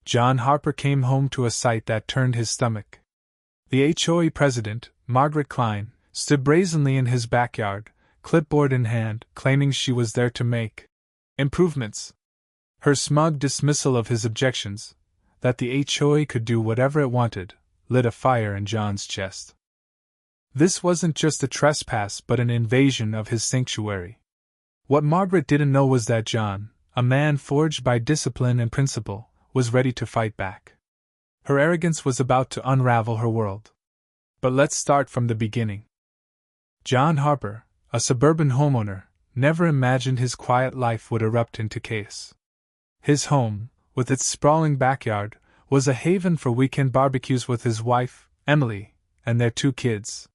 John Harper came home to a sight that turned his stomach. The HOA president, Margaret Klein, stood brazenly in his backyard, clipboard in hand, claiming she was there to make improvements. Her smug dismissal of his objections, that the HOA could do whatever it wanted, lit a fire in John's chest. This wasn't just a trespass but an invasion of his sanctuary. What Margaret didn't know was that John, a man forged by discipline and principle, was ready to fight back. Her arrogance was about to unravel her world. But let's start from the beginning. John Harper, a suburban homeowner, never imagined his quiet life would erupt into chaos. His home, with its sprawling backyard, was a haven for weekend barbecues with his wife, Emily, and their 2 kids.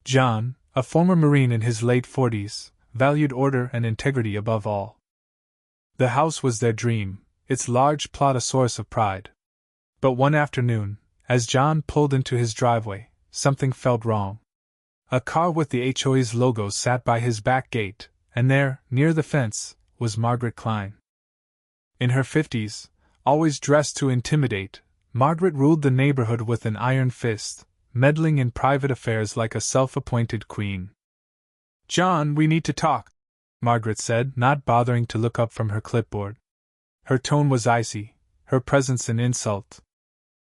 John, a former Marine in his late 40s, valued order and integrity above all. The house was their dream, its large plot a source of pride. But one afternoon, as John pulled into his driveway, something felt wrong. A car with the HOA's logo sat by his back gate, and there, near the fence, was Margaret Klein. In her 50s, always dressed to intimidate, Margaret ruled the neighborhood with an iron fist, meddling in private affairs like a self-appointed queen. "John, we need to talk," Margaret said, not bothering to look up from her clipboard. Her tone was icy, her presence an insult.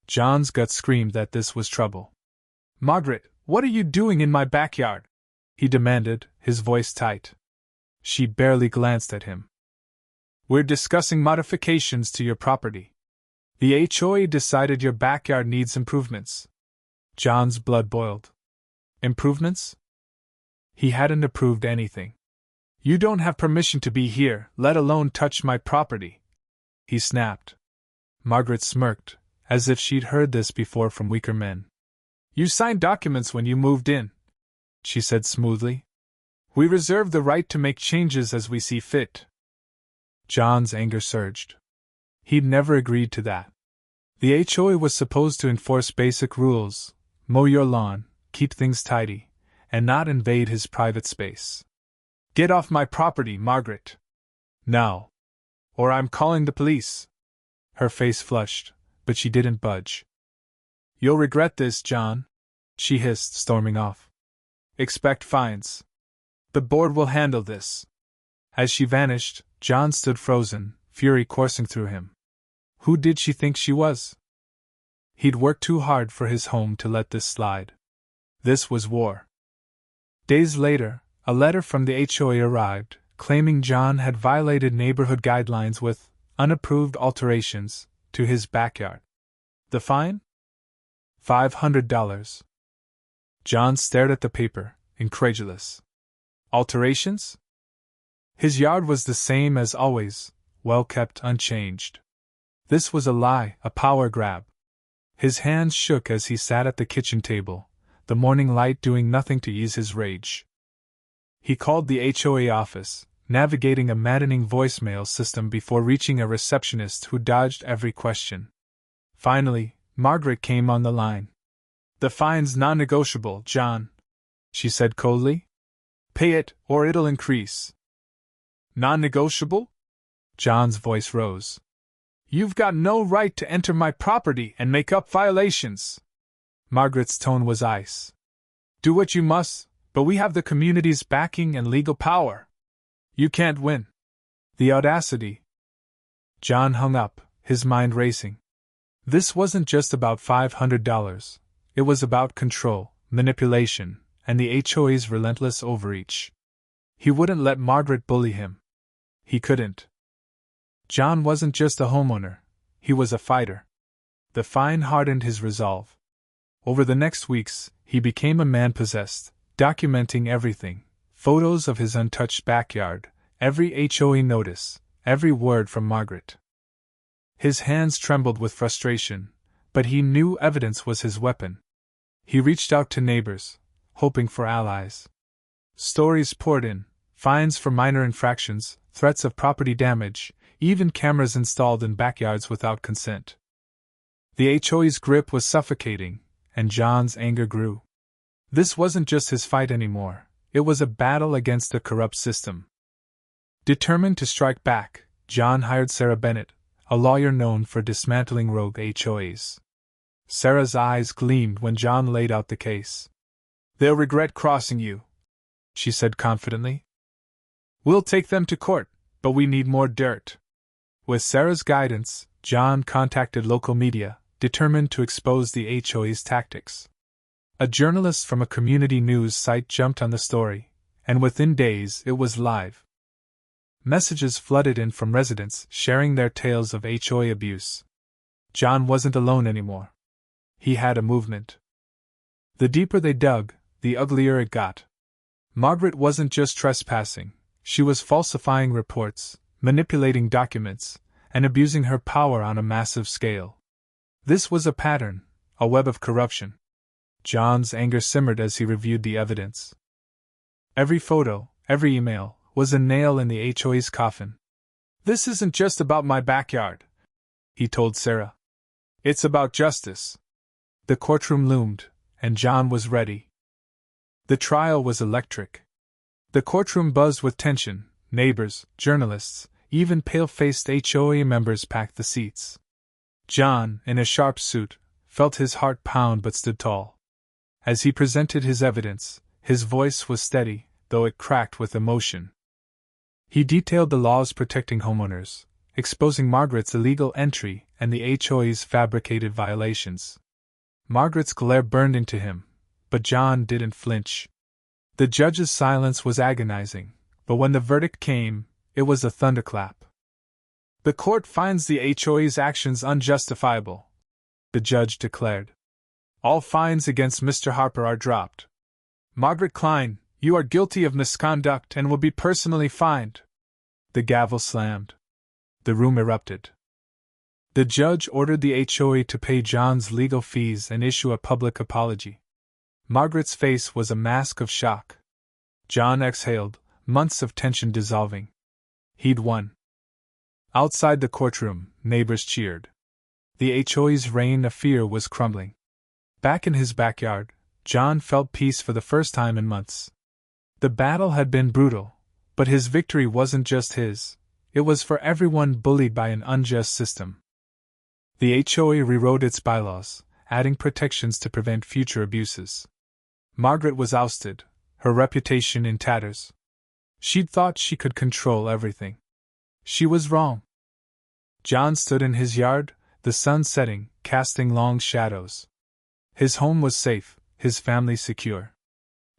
John's gut screamed that this was trouble. "Margaret, what are you doing in my backyard?" he demanded, his voice tight. She barely glanced at him. "We're discussing modifications to your property. The HOA decided your backyard needs improvements." John's blood boiled. Improvements? He hadn't approved anything. "You don't have permission to be here, let alone touch my property," he snapped. Margaret smirked, as if she'd heard this before from weaker men. "You signed documents when you moved in," she said smoothly. "We reserve the right to make changes as we see fit." John's anger surged. He'd never agreed to that. The HOA was supposed to enforce basic rules: mow your lawn, keep things tidy, and not invade his private space. "Get off my property, Margaret. Now. Or I'm calling the police." Her face flushed, but she didn't budge. "You'll regret this, John," she hissed, storming off. "Expect fines. The board will handle this." As she vanished, John stood frozen, fury coursing through him. Who did she think she was? He'd worked too hard for his home to let this slide. This was war. Days later, a letter from the HOA arrived, claiming John had violated neighborhood guidelines with unapproved alterations to his backyard. The fine? $500. John stared at the paper, incredulous. Alterations? His yard was the same as always, well kept, unchanged. This was a lie, a power grab. His hands shook as he sat at the kitchen table, the morning light doing nothing to ease his rage. He called the HOA office, navigating a maddening voicemail system before reaching a receptionist who dodged every question. Finally, Margaret came on the line. "The fine's non-negotiable, John," she said coldly. "Pay it, or it'll increase." "Non-negotiable?" John's voice rose. "You've got no right to enter my property and make up violations." Margaret's tone was ice. "Do what you must, but we have the community's backing and legal power. You can't win." The audacity. John hung up, his mind racing. This wasn't just about $500. It was about control, manipulation, and the HOA's relentless overreach. He wouldn't let Margaret bully him. He couldn't. John wasn't just a homeowner, he was a fighter. The fine hardened his resolve. Over the next weeks, he became a man possessed, documenting everything: photos of his untouched backyard, every HOA notice, every word from Margaret. His hands trembled with frustration, but he knew evidence was his weapon. He reached out to neighbors, hoping for allies. Stories poured in: fines for minor infractions, threats of property damage, even cameras installed in backyards without consent. The HOA's grip was suffocating, and John's anger grew. This wasn't just his fight anymore, it was a battle against the corrupt system. Determined to strike back, John hired Sarah Bennett, a lawyer known for dismantling rogue HOAs. Sarah's eyes gleamed when John laid out the case. "They'll regret crossing you," she said confidently. "We'll take them to court, but we need more dirt." With Sarah's guidance, John contacted local media, determined to expose the HOA's tactics. A journalist from a community news site jumped on the story, and within days it was live. Messages flooded in from residents sharing their tales of HOA abuse. John wasn't alone anymore. He had a movement. The deeper they dug, the uglier it got. Margaret wasn't just trespassing, she was falsifying reports, manipulating documents, and abusing her power on a massive scale. This was a pattern, a web of corruption. John's anger simmered as he reviewed the evidence. Every photo, every email, was a nail in the HOA's coffin. "This isn't just about my backyard," he told Sarah. "It's about justice." The courtroom loomed, and John was ready. The trial was electric. The courtroom buzzed with tension. Neighbors, journalists, even pale-faced HOA members packed the seats. John, in a sharp suit, felt his heart pound but stood tall. As he presented his evidence, his voice was steady, though it cracked with emotion. He detailed the laws protecting homeowners, exposing Margaret's illegal entry and the HOA's fabricated violations. Margaret's glare burned into him, but John didn't flinch. The judge's silence was agonizing, but when the verdict came, it was a thunderclap. "The court finds the HOA's actions unjustifiable," the judge declared. "All fines against Mr. Harper are dropped. Margaret Klein, you are guilty of misconduct and will be personally fined." The gavel slammed. The room erupted. The judge ordered the HOA to pay John's legal fees and issue a public apology. Margaret's face was a mask of shock. John exhaled, months of tension dissolving. He'd won. Outside the courtroom, neighbors cheered. The HOA's reign of fear was crumbling. Back in his backyard, John felt peace for the first time in months. The battle had been brutal, but his victory wasn't just his, it was for everyone bullied by an unjust system. The HOA rewrote its bylaws, adding protections to prevent future abuses. Margaret was ousted, her reputation in tatters. She'd thought she could control everything. She was wrong. John stood in his yard, the sun setting, casting long shadows. His home was safe, his family secure.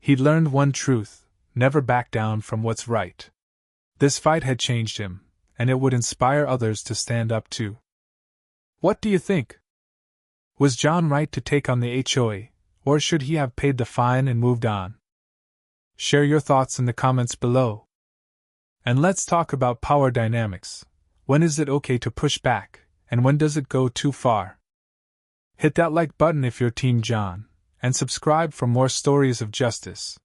He'd learned one truth: never back down from what's right. This fight had changed him, and it would inspire others to stand up too. What do you think? Was John right to take on the HOA, or should he have paid the fine and moved on? Share your thoughts in the comments below. And let's talk about power dynamics. When is it okay to push back, and when does it go too far? Hit that like button if you're Team John, and subscribe for more stories of justice.